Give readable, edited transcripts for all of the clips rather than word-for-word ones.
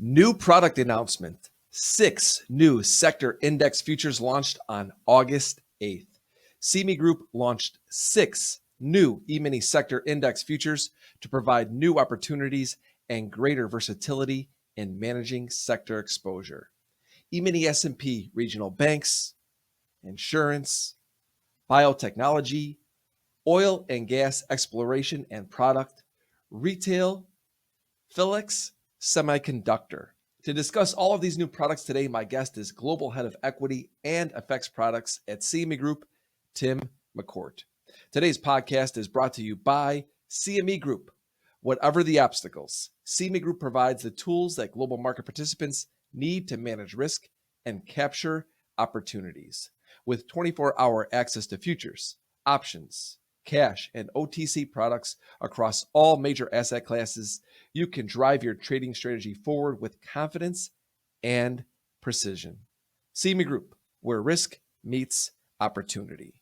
New product announcement. 6 new sector index futures launched on August 8th. CME Group launched 6 new E-mini sector index futures to provide new opportunities and greater versatility in managing sector exposure. E-mini S&P regional banks, insurance, biotechnology, oil and gas exploration and product, retail, PHLX, Semiconductor. To discuss all of these new products today, my guest is Global Head of Equity and FX Products at CME Group, Tim McCourt. Today's podcast is brought to you by CME Group. Whatever the obstacles, CME Group provides the tools that global market participants need to manage risk and capture opportunities. With 24-hour access to futures, options, cash, and OTC products across all major asset classes, you can drive your trading strategy forward with confidence and precision. CME Group, where risk meets opportunity.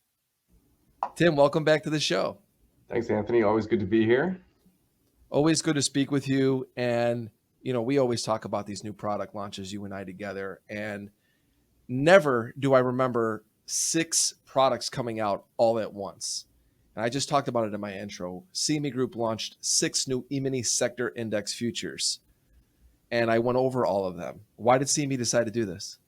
Tim, welcome back to the show. Thanks, Anthony. Always good to be here. Always good to speak with you. And, we always talk about these new product launches, you and I together. And never do I remember 6 products coming out all at once. And I just talked about it in my intro. CME Group launched 6 new E-mini sector index futures. And I went over all of them. Why did CME decide to do this?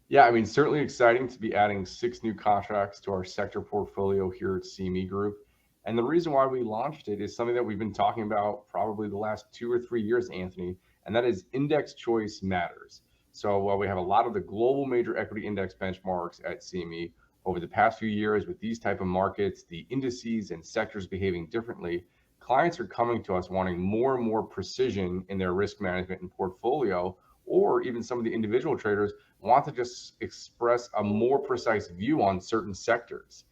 Yeah, certainly exciting to be adding 6 new contracts to our sector portfolio here at CME Group. And the reason why we launched it is something that we've been talking about probably the last 2 or 3 years, Anthony, and that is index choice matters. So while we have a lot of the global major equity index benchmarks at CME, over the past few years with these type of markets, the indices and sectors behaving differently, clients are coming to us wanting more and more precision in their risk management and portfolio, or even some of the individual traders want to just express a more precise view on certain sectors.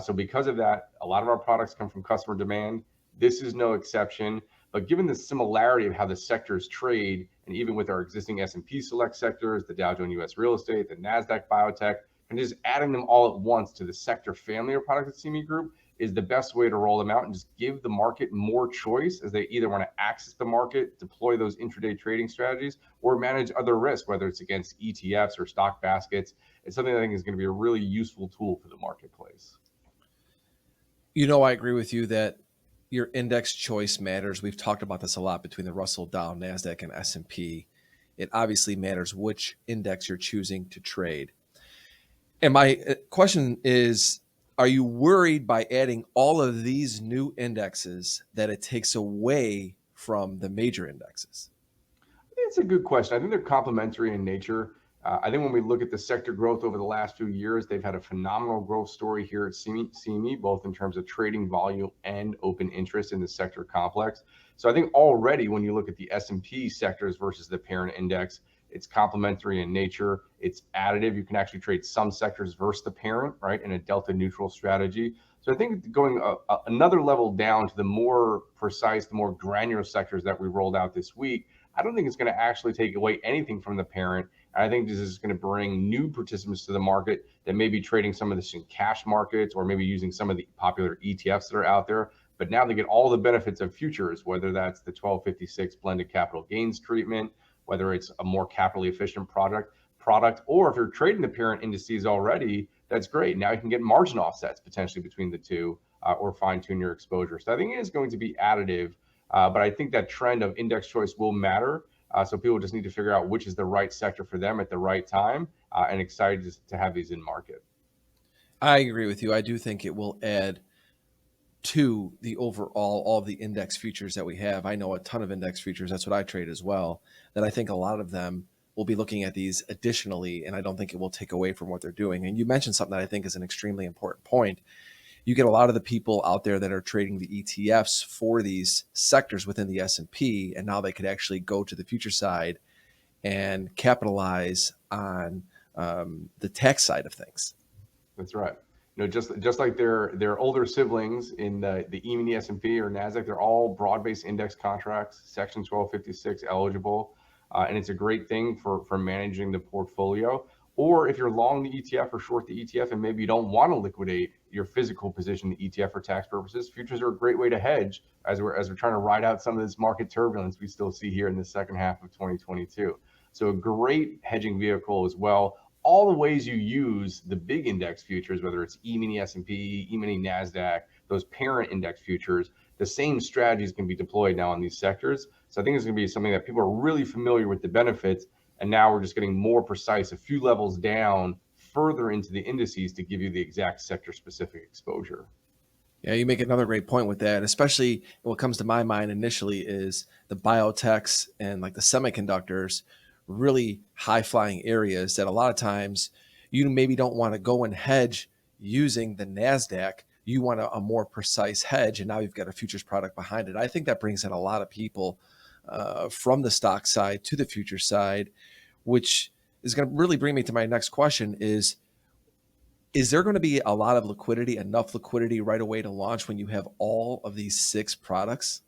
So because of that, a lot of our products come from customer demand. This is no exception, but given the similarity of how the sectors trade, and even with our existing S&P select sectors, the Dow Jones US real estate, the NASDAQ biotech, and just adding them all at once to the sector family of products at CME Group is the best way to roll them out and just give the market more choice as they either want to access the market, deploy those intraday trading strategies, or manage other risk, whether it's against ETFs or stock baskets. It's something I think is going to be a really useful tool for the marketplace. I agree with you that your index choice matters. We've talked about this a lot between the Russell, Dow, NASDAQ, and S&P. It obviously matters which index you're choosing to trade. And my question is, are you worried by adding all of these new indexes that it takes away from the major indexes? It's a good question. I think they're complementary in nature. I think when we look at the sector growth over the last few years, they've had a phenomenal growth story here at CME, both in terms of trading volume and open interest in the sector complex. So I think already when you look at the S&P sectors versus the parent index, it's complementary in nature. It's additive. You can actually trade some sectors versus the parent, right, in a delta neutral strategy. So I think going another level down to the more precise, the more granular sectors that we rolled out this week, I don't think it's going to actually take away anything from the parent. I think this is going to bring new participants to the market that may be trading some of this in cash markets or maybe using some of the popular ETFs that are out there. But now they get all the benefits of futures, whether that's the 1256 blended capital gains treatment, whether it's a more capitally efficient product, or if you're trading the parent indices already, that's great. Now you can get margin offsets potentially between the two or fine tune your exposure. So I think it is going to be additive, but I think that trend of index choice will matter. So people just need to figure out which is the right sector for them at the right time, and excited to have these in market. I agree with you. I do think it will add to the overall, all the index futures that we have. I know a ton of index futures. That's what I trade as well. That I think a lot of them will be looking at these additionally, and I don't think it will take away from what they're doing. And you mentioned something that I think is an extremely important point. You get a lot of the people out there that are trading the ETFs for these sectors within the S&P, and now they could actually go to the future side and capitalize on the tax side of things. That's right. Just like their older siblings in the E-mini S&P or NASDAQ, they're all broad-based index contracts, Section 1256 eligible, and it's a great thing for managing the portfolio. Or if you're long the ETF or short the ETF and maybe you don't want to liquidate your physical position in the ETF for tax purposes, futures are a great way to hedge as we're trying to ride out some of this market turbulence we still see here in the second half of 2022. So a great hedging vehicle as well. All the ways you use the big index futures, whether it's E-mini S&P, E-mini NASDAQ, those parent index futures, the same strategies can be deployed now on these sectors. So I think it's going to be something that people are really familiar with the benefits. And now we're just getting more precise, a few levels down further into the indices to give you the exact sector specific exposure. Yeah, you make another great point with that. Especially what comes to my mind initially is the biotechs and like the semiconductors, really high flying areas that a lot of times you maybe don't want to go and hedge using the NASDAQ. You want a more precise hedge, and now you've got a futures product behind it. I think that brings in a lot of people from the stock side to the future side, which is going to really bring me to my next question is there going to be a lot of liquidity, enough liquidity right away to launch when you have all of these 6 products?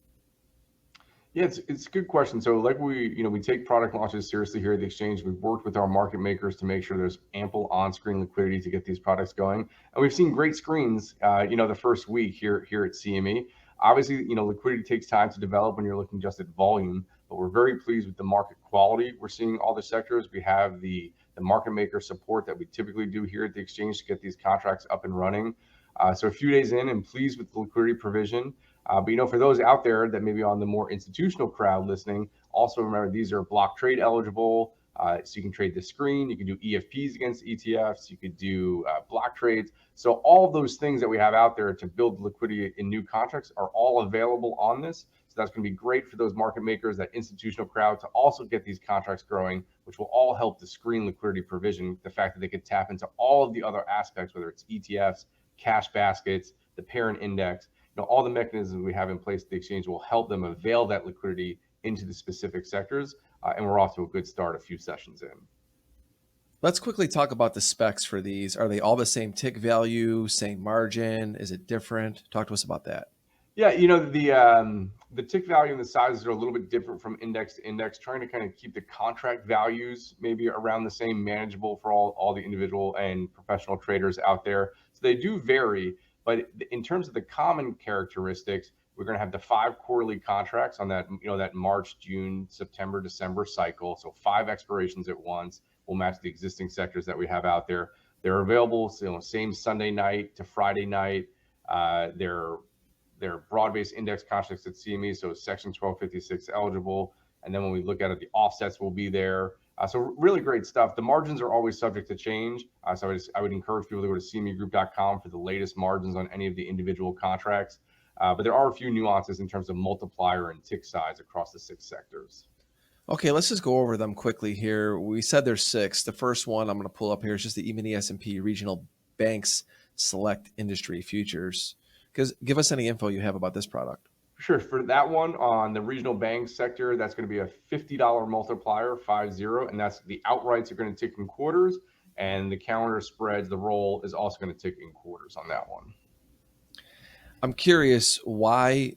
Yeah, it's a good question. So like we take product launches seriously here at the exchange. We've worked with our market makers to make sure there's ample on-screen liquidity to get these products going. And we've seen great screens, the first week here at CME. Obviously, liquidity takes time to develop when you're looking just at volume, but we're very pleased with the market quality. We're seeing all the sectors. We have the market maker support that we typically do here at the exchange to get these contracts up and running. So a few days in and pleased with the liquidity provision. But for those out there that may be on the more institutional crowd listening, also remember these are block trade eligible. So you can trade the screen, you can do EFPs against ETFs, you could do block trades. So all of those things that we have out there to build liquidity in new contracts are all available on this. So that's going to be great for those market makers, that institutional crowd, to also get these contracts growing, which will all help the screen liquidity provision. The fact that they could tap into all of the other aspects, whether it's ETFs, cash baskets, the parent index. All the mechanisms we have in place at the exchange will help them avail that liquidity into the specific sectors. And we're off to a good start a few sessions in. Let's quickly talk about the specs for these. Are they all the same tick value, same margin? Is it different? Talk to us about that. Yeah, the tick value and the sizes are a little bit different from index to index, trying to kind of keep the contract values maybe around the same, manageable for all the individual and professional traders out there. So they do vary, but in terms of the common characteristics, we're going to have the 5 quarterly contracts on that, that March, June, September, December cycle. So 5 expirations at once will match the existing sectors that we have out there. They're available, same Sunday night to Friday night. They're broad-based index contracts at CME, so Section 1256 eligible. And then when we look at it, the offsets will be there. So really great stuff. The margins are always subject to change. So I would encourage people to go to cmegroup.com for the latest margins on any of the individual contracts. But there are a few nuances in terms of multiplier and tick size across the 6 sectors. Okay, let's just go over them quickly here. We said there's 6. The first one I'm going to pull up here is just the E-mini S&P Regional Banks Select Industry Futures. Give us any info you have about this product. Sure. For that one on the regional bank sector, that's going to be a $50 multiplier, 50, and that's the outrights are going to tick in quarters, and the calendar spreads, the roll is also going to tick in quarters on that one. I'm curious why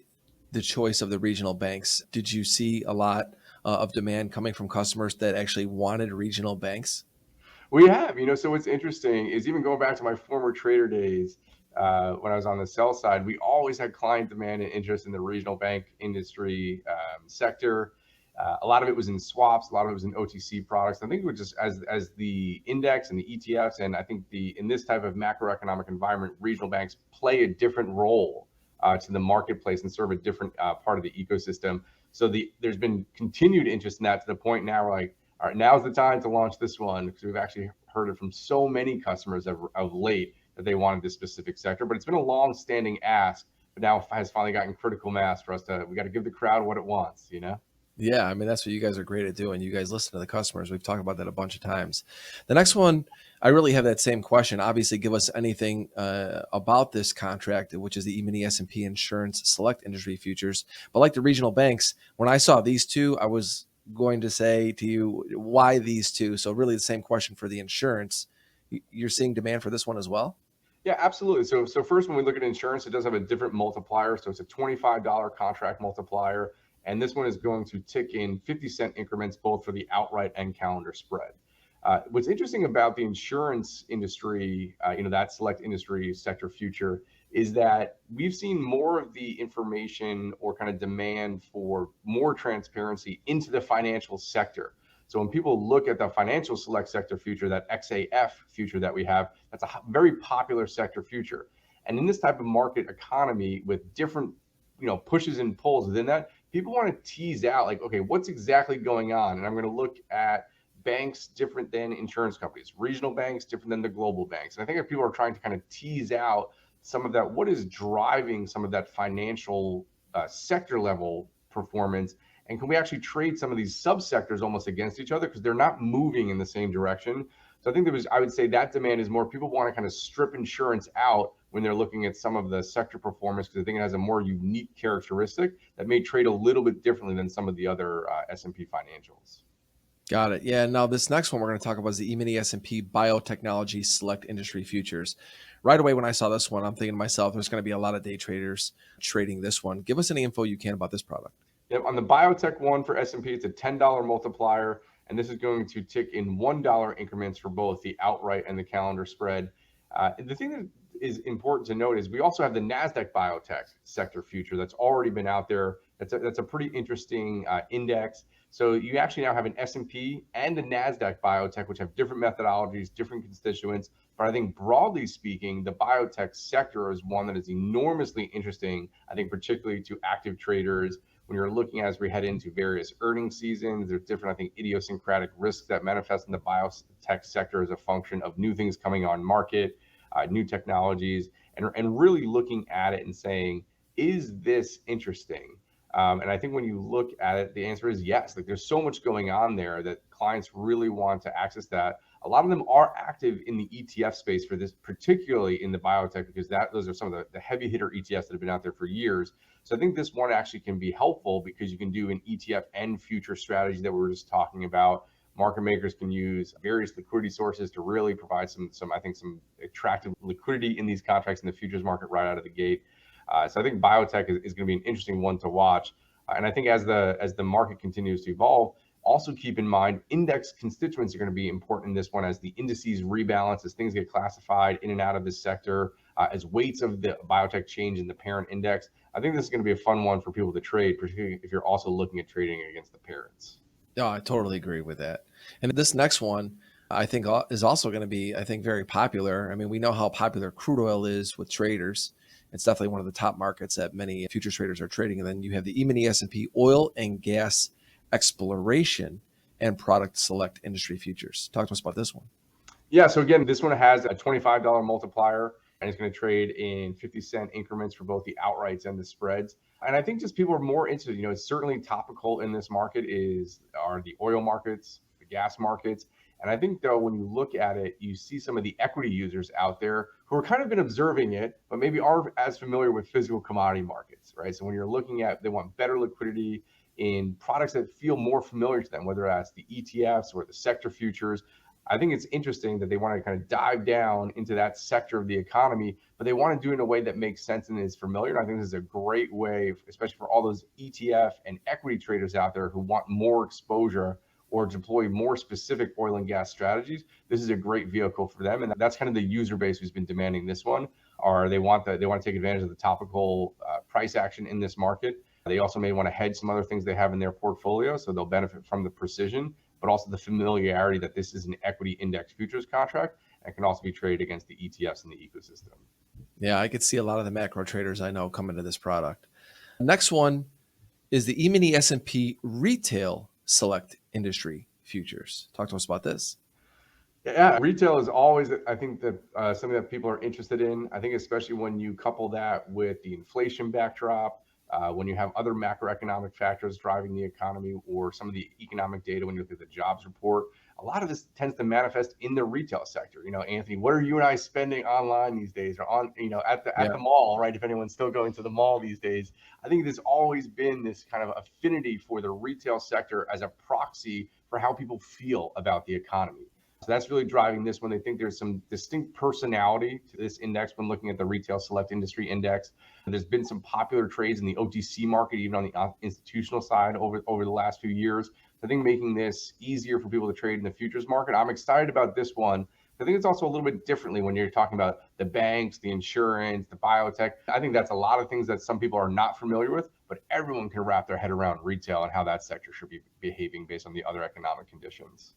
the choice of the regional banks. Did you see a lot of demand coming from customers that actually wanted regional banks? We have, so what's interesting is even going back to my former trader days, when I was on the sell side, we always had client demand and interest in the regional bank industry sector. A lot of it was in swaps, a lot of it was in OTC products. I think it was just as the index and the ETFs, and I think in this type of macroeconomic environment, regional banks play a different role to the marketplace and serve a different part of the ecosystem. So there's been continued interest in that, to the point now we're like, all right, now's the time to launch this one, because we've actually heard it from so many customers of late that they wanted this specific sector. But it's been a long-standing ask, but now has finally gotten critical mass for us we got to give the crowd what it wants, Yeah, I mean, that's what you guys are great at doing. You guys listen to the customers. We've talked about that a bunch of times. The next one, I really have that same question. Obviously, give us anything about this contract, which is the E-mini S&P Insurance Select Industry Futures. But like the regional banks, when I saw these two, I was going to say to you, why these two? So really the same question for the insurance. You're seeing demand for this one as well? Yeah, absolutely. So first, when we look at insurance, it does have a different multiplier. So it's a $25 contract multiplier. And this one is going to tick in 50-cent increments, both for the outright and calendar spread. What's interesting about the insurance industry, that select industry sector future, is that we've seen more of the information or kind of demand for more transparency into the financial sector. So when people look at the financial select sector future, that XAF future that we have, that's a very popular sector future. And in this type of market economy with different, pushes and pulls within that, people want to tease out like, okay, what's exactly going on? And I'm going to look at banks different than insurance companies, regional banks different than the global banks. And I think if people are trying to kind of tease out some of that, what is driving some of that financial sector level performance, and can we actually trade some of these subsectors almost against each other because they're not moving in the same direction? So I think I would say that demand is more people want to kind of strip insurance out when they're looking at some of the sector performance because I think it has a more unique characteristic that may trade a little bit differently than some of the other S&P financials. Got it. Yeah. Now this next one we're going to talk about is the E-mini S&P Biotechnology Select Industry Futures. Right away when I saw this one, I'm thinking to myself, there's going to be a lot of day traders trading this one. Give us any info you can about this product. Yep, on the biotech one for S&P, it's a $10 multiplier, and this is going to tick in $1 increments for both the outright and the calendar spread. The thing that is important to note is we also have the NASDAQ biotech sector future that's already been out there. That's a pretty interesting index. So you actually now have an S&P and a NASDAQ biotech, which have different methodologies, different constituents. But I think broadly speaking, the biotech sector is one that is enormously interesting, I think particularly to active traders. When you're looking as we head into various earnings seasons, there's different, I think, idiosyncratic risks that manifest in the biotech sector as a function of new things coming on market, new technologies, and really looking at it and saying, is this interesting? And I think when you look at it, the answer is yes. Like there's so much going on there that clients really want to access that. A lot of them are active in the ETF space for this, particularly in the biotech, because those are some of the heavy hitter ETFs that have been out there for years. So I think this one actually can be helpful because you can do an ETF and future strategy that we were just talking about. Market makers can use various liquidity sources to really provide some attractive liquidity in these contracts in the futures market right out of the gate. So I think biotech is going to be an interesting one to watch. And I think as the market continues to evolve, also keep in mind index constituents are going to be important in this one as the indices rebalance, as things get classified in and out of this sector, as weights of the biotech change in the parent index. I think this is going to be a fun one for people to trade, particularly if you're also looking at trading against the parents. Oh, I totally agree with that. And this next one, I think is also going to be, I think, very popular. I mean, we know how popular crude oil is with traders. It's definitely one of the top markets that many futures traders are trading. And then you have the E-mini S&P Oil and Gas Exploration and Product Select Industry Futures. Talk to us about this one. Yeah, so again, this one has a $25 multiplier, and it's going to trade in 50-cent increments for both the outrights and the spreads. And I think just people are more interested, it's certainly topical in this market are the oil markets, the gas markets. And I think though, when you look at it, you see some of the equity users out there who are kind of been observing it, but maybe aren't as familiar with physical commodity markets, right? So when you're looking at, they want better liquidity in products that feel more familiar to them, whether that's the ETFs or the sector futures. I think it's interesting that they want to kind of dive down into that sector of the economy, but they want to do it in a way that makes sense and is familiar. And I think this is a great way, especially for all those ETF and equity traders out there who want more exposure or deploy more specific oil and gas strategies. This is a great vehicle for them. And that's kind of the user base who's been demanding this one, or they want to take advantage of the topical price action in this market. They also may want to hedge some other things they have in their portfolio, so they'll benefit from the precision, but also the familiarity that this is an equity index futures contract and can also be traded against the ETFs in the ecosystem. Yeah, I could see a lot of the macro traders I know coming to this product. Next one is the E-mini S&P Retail Select Industry Futures. Talk to us about this. Yeah, retail is always, I think, that something that people are interested in. I think especially when you couple that with the inflation backdrop, when you have other macroeconomic factors driving the economy or some of the economic data, when you look at the jobs report, a lot of this tends to manifest in the retail sector. Anthony, what are you and I spending online these days or on, at the mall, right? If anyone's still going to the mall these days, I think there's always been this kind of affinity for the retail sector as a proxy for how people feel about the economy. So that's really driving this one. They think there's some distinct personality to this index when looking at the Retail Select Industry Index. And there's been some popular trades in the OTC market, even on the institutional side over the last few years. I think making this easier for people to trade in the futures market. I'm excited about this one. I think it's also a little bit differently when you're talking about the banks, the insurance, the biotech. I think that's a lot of things that some people are not familiar with, but everyone can wrap their head around retail and how that sector should be behaving based on the other economic conditions.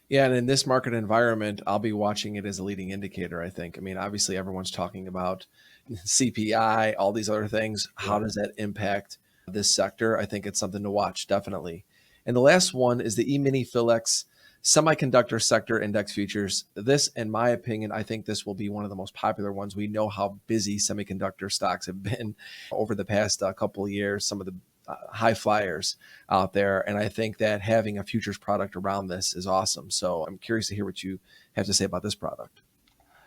Yeah, and in this market environment, I'll be watching it as a leading indicator, I think. I mean, obviously everyone's talking about CPI, all these other things. How Yeah. does that impact this sector? I think it's something to watch, definitely. And the last one is the E-mini PHLX Semiconductor Sector Index Futures. This, in my opinion, I think this will be one of the most popular ones. We know how busy semiconductor stocks have been over the past couple of years, some of the high flyers out there. And I think that having a futures product around this is awesome. So I'm curious to hear what you have to say about this product.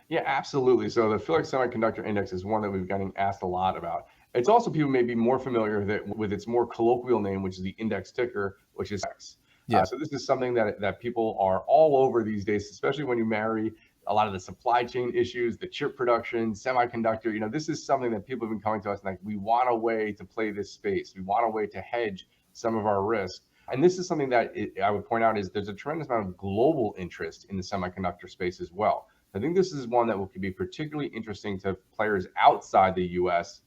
Yeah, absolutely. So the PHLX Semiconductor Index is one that we've getting asked a lot about. It's also people may be more familiar with its more colloquial name, which is the index ticker, which is X. Yeah. So this is something that people are all over these days, especially when you marry a lot of the supply chain issues, the chip production, semiconductor. This is something that people have been coming to us and like, we want a way to play this space. We want a way to hedge some of our risk. And this is something that I would point out is there's a tremendous amount of global interest in the semiconductor space as well. I think this is one that could be particularly interesting to players outside the US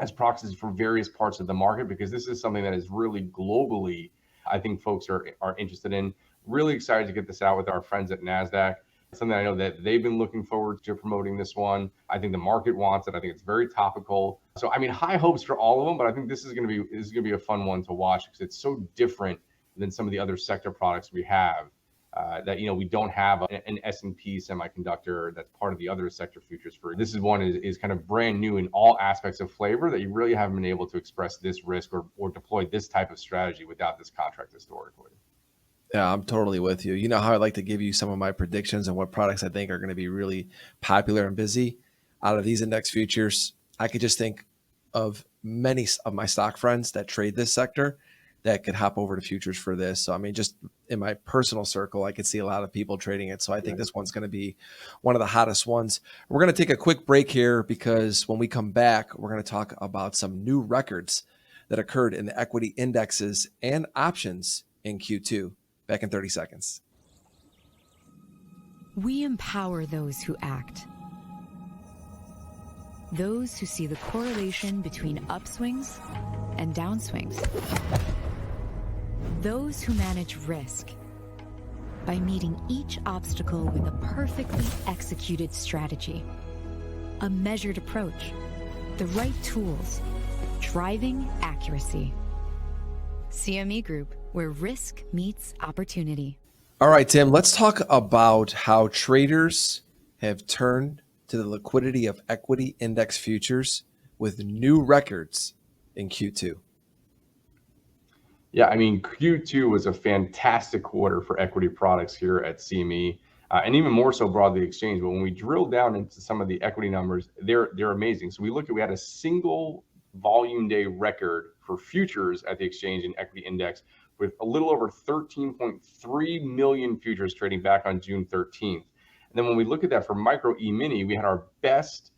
as proxies for various parts of the market, because this is something that is really globally, I think folks are interested in. Really excited to get this out with our friends at NASDAQ. It's something I know that they've been looking forward to promoting this one. I think the market wants it. I think it's very topical. So, I mean, high hopes for all of them, but I think this is going to be a fun one to watch because it's so different than some of the other sector products we have. That we don't have an S&P semiconductor that's part of the other sector futures for. This is one is kind of brand new in all aspects of flavor that you really haven't been able to express this risk or deploy this type of strategy without this contract historically. Yeah, I'm totally with you. You know how I like to give you some of my predictions on what products I think are going to be really popular and busy out of these index futures. I could just think of many of my stock friends that trade this sector that could hop over to futures for this. So, I mean, just in my personal circle, I could see a lot of people trading it. So I think this one's going to be one of the hottest ones. We're going to take a quick break here because when we come back, we're going to talk about some new records that occurred in the equity indexes and options in Q2. Back in 30 seconds. We empower those who act. Those who see the correlation between upswings and downswings. Those who manage risk by meeting each obstacle with a perfectly executed strategy, a measured approach, the right tools, driving accuracy. CME Group, where risk meets opportunity. All right, Tim, let's talk about how traders have turned to the liquidity of equity index futures with new records in Q2. Yeah, I mean, Q2 was a fantastic quarter for equity products here at CME, and even more so broadly exchange. But when we drill down into some of the equity numbers, they're amazing. So we had a single volume day record for futures at the exchange and equity index with a little over 13.3 million futures trading back on June 13th. And then when we look at that for micro E-mini, we had our best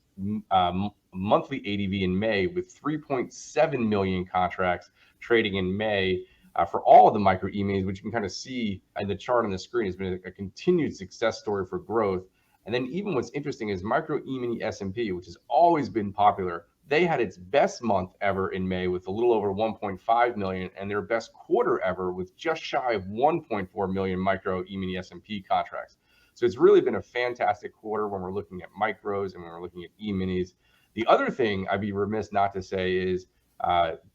monthly ADV in May with 3.7 million contracts trading in May for all of the micro E-minis, which you can kind of see in the chart on the screen has been a continued success story for growth. And then even what's interesting is micro E-mini S&P, which has always been popular. They had its best month ever in May with a little over 1.5 million and their best quarter ever with just shy of 1.4 million micro E-mini S&P contracts. So it's really been a fantastic quarter when we're looking at micros and when we're looking at E-minis. The other thing I'd be remiss not to say is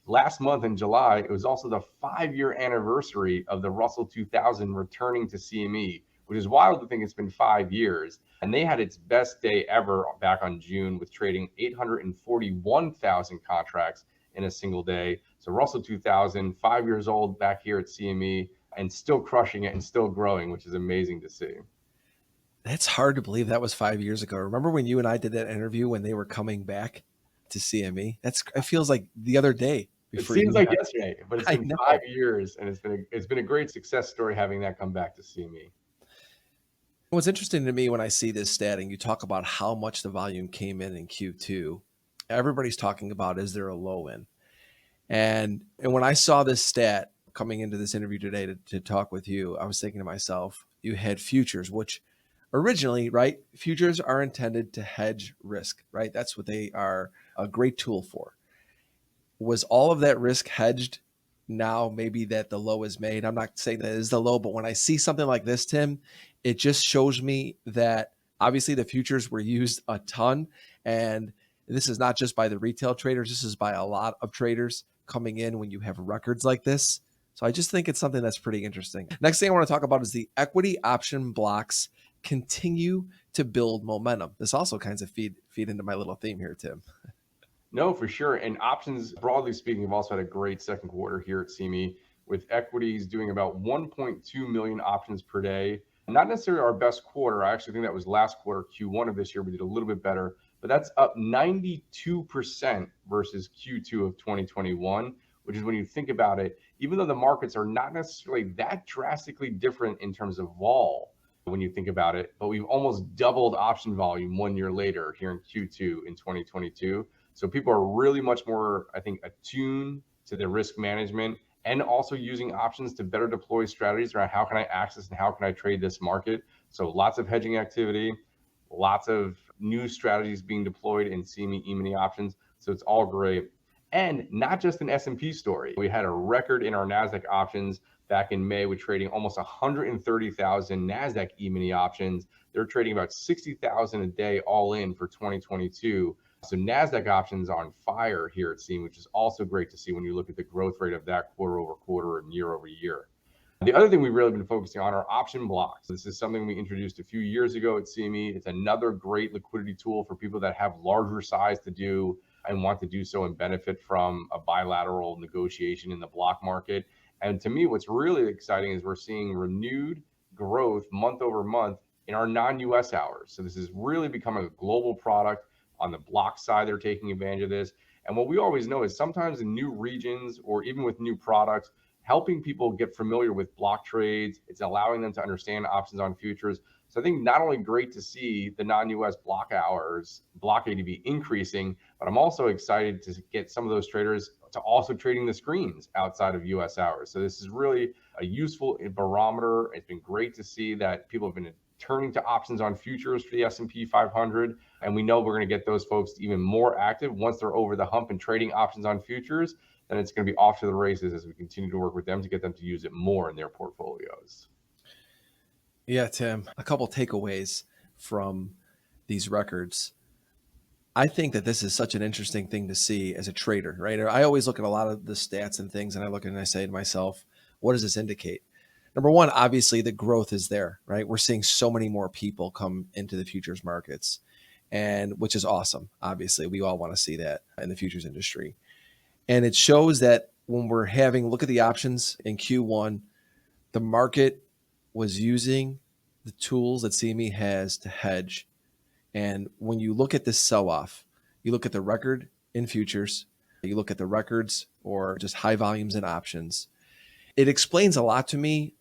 last month in July, it was also the 5-year anniversary of the Russell 2000 returning to CME, which is wild to think it's been 5 years. And they had its best day ever back on June with trading 841,000 contracts in a single day. So Russell 2000, 5 years old back here at CME and still crushing it and still growing, which is amazing to see. That's hard to believe that was 5 years ago. Remember when you and I did that interview when they were coming back to CME? It feels like the other day. It seems like yesterday, but it's been 5 years and it's been a great success story having that come back to CME. What's interesting to me when I see this stat and you talk about how much the volume came in Q2, everybody's talking about, is there a low in? And when I saw this stat, coming into this interview today to talk with you, I was thinking to myself, you had futures, which originally, right, futures are intended to hedge risk, right? That's what they are a great tool for. Was all of that risk hedged now maybe that the low is made? I'm not saying that it is the low, but when I see something like this, Tim, it just shows me that obviously the futures were used a ton. And this is not just by the retail traders. This is by a lot of traders coming in when you have records like this. So I just think it's something that's pretty interesting. Next thing I want to talk about is the equity option blocks continue to build momentum. This also kind of feed into my little theme here, Tim. No, for sure. And options, broadly speaking, have also had a great second quarter here at CME, with equities doing about 1.2 million options per day. Not necessarily our best quarter. I actually think that was last quarter, Q1 of this year. We did a little bit better, but that's up 92% versus Q2 of 2021, which is, when you think about it, even though the markets are not necessarily that drastically different in terms of vol, when you think about it, but we've almost doubled option volume 1 year later here in Q2 in 2022. So people are really much more, I think, attuned to their risk management, and also using options to better deploy strategies around how can I access and how can I trade this market. So lots of hedging activity, lots of new strategies being deployed in CME E-mini options. So it's all great. And not just an S&P story. We had a record in our NASDAQ options back in May with trading almost 130,000 NASDAQ E-mini options. They're trading about 60,000 a day all in for 2022. So NASDAQ options on fire here at CME, which is also great to see when you look at the growth rate of that quarter over quarter and year over year. The other thing we've really been focusing on are option blocks. This is something we introduced a few years ago at CME. It's another great liquidity tool for people that have larger size to do and want to do so and benefit from a bilateral negotiation in the block market. And to me, what's really exciting is we're seeing renewed growth month over month in our non-US hours. So this is really becoming a global product. On the block side, they're taking advantage of this. And what we always know is sometimes in new regions or even with new products, helping people get familiar with block trades, it's allowing them to understand options on futures. So I think not only great to see the non-US block hours, block ADV increasing, but I'm also excited to get some of those traders to also trading the screens outside of US hours. So this is really a useful barometer. It's been great to see that people have been turning to options on futures for the S&P 500. And we know we're going to get those folks even more active once they're over the hump and trading options on futures. Then it's going to be off to the races as we continue to work with them to get them to use it more in their portfolios. Yeah, Tim, a couple takeaways from these records. I think that this is such an interesting thing to see as a trader, right? I always look at a lot of the stats and things, and I look and I say to myself, what does this indicate? Number one, obviously the growth is there, right? We're seeing so many more people come into the futures markets, and which is awesome. Obviously, we all want to see that in the futures industry. And it shows that when we're having look at the options in Q1, the market was using the tools that CME has to hedge. And when you look at this sell-off, you look at the record in futures, you look at the records or just high volumes in options. It explains a lot to me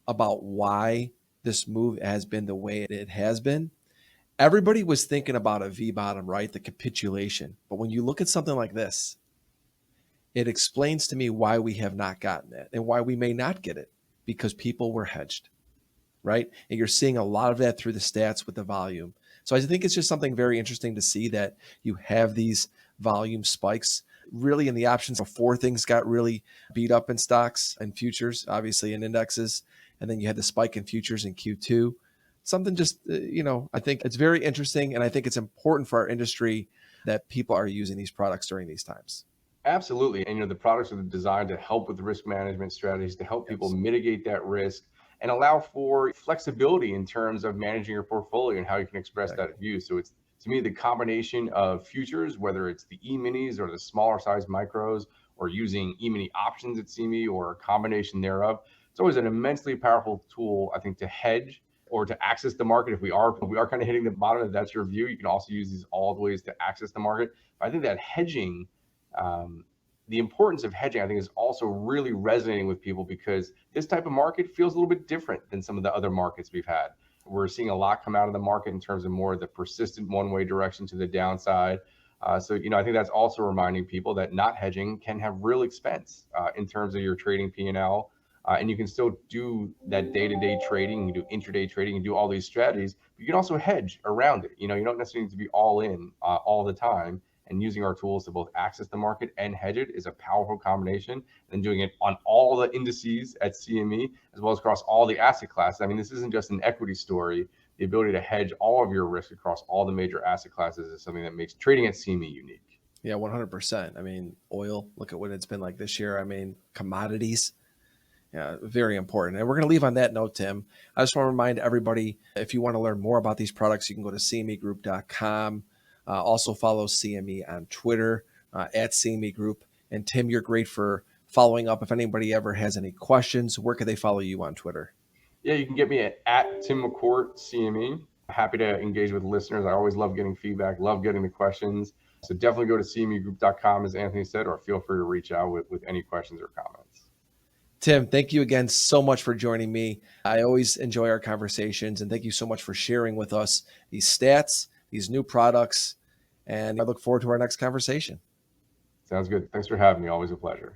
about why this move has been the way it has been. Everybody was thinking about a V bottom, right? The capitulation. But when you look at something like this, it explains to me why we have not gotten it and why we may not get it, because people were hedged, right? And you're seeing a lot of that through the stats with the volume. So I think it's just something very interesting to see that you have these volume spikes really in the options before things got really beat up in stocks and futures, obviously in indexes. And then you had the spike in futures in Q2. Something just, I think it's very interesting. And I think it's important for our industry that people are using these products during these times. Absolutely. And the products are designed to help with risk management strategies, to help people mitigate that risk and allow for flexibility in terms of managing your portfolio and how you can express that view. So it's, to me, the combination of futures, whether it's the E-minis or the smaller size micros, or using E-mini options at CME or a combination thereof, it's always an immensely powerful tool, I think, to hedge or to access the market. If we are kind of hitting the bottom, if that's your view, you can also use these all the ways to access the market. But I think that hedging, the importance of hedging, I think, is also really resonating with people, because this type of market feels a little bit different than some of the other markets we've had. We're seeing a lot come out of the market in terms of more of the persistent one-way direction to the downside. So, I think that's also reminding people that not hedging can have real expense in terms of your trading P&L. And you can still do that day-to-day trading, you do intraday trading, you do all these strategies, but you can also hedge around it. You don't necessarily need to be all in all the time. And using our tools to both access the market and hedge it is a powerful combination. And doing it on all the indices at CME, as well as across all the asset classes. I mean, this isn't just an equity story. The ability to hedge all of your risk across all the major asset classes is something that makes trading at CME unique. Yeah, 100%. I mean, oil, look at what it's been like this year. I mean, commodities, yeah, very important. And we're going to leave on that note, Tim. I just want to remind everybody, if you want to learn more about these products, you can go to cmegroup.com. Also follow CME on Twitter at CME Group. And Tim, you're great for following up. If anybody ever has any questions, where can they follow you on Twitter? Yeah, you can get me at Tim McCourt, CME. Happy to engage with listeners. I always love getting feedback, love getting the questions. So definitely go to cmegroup.com, as Anthony said, or feel free to reach out with any questions or comments. Tim, thank you again so much for joining me. I always enjoy our conversations, and thank you so much for sharing with us these stats, these new products, and I look forward to our next conversation. Sounds good. Thanks for having me. Always a pleasure.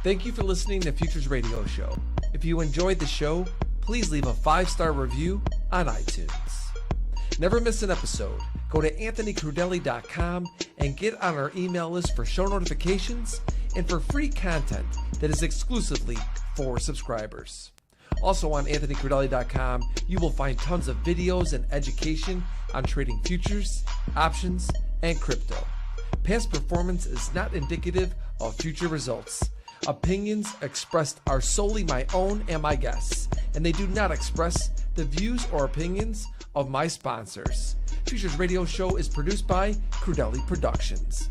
Thank you for listening to Futures Radio Show. If you enjoyed the show, please leave a 5-star review on iTunes. Never miss an episode. Go to anthonycrudele.com and get on our email list for show notifications and for free content that is exclusively for subscribers. Also on anthonycrudele.com, you will find tons of videos and education on trading futures, options, and crypto. Past performance is not indicative of future results. Opinions expressed are solely my own and my guests, and they do not express the views or opinions of my sponsors. Futures Radio Show is produced by Crudele Productions.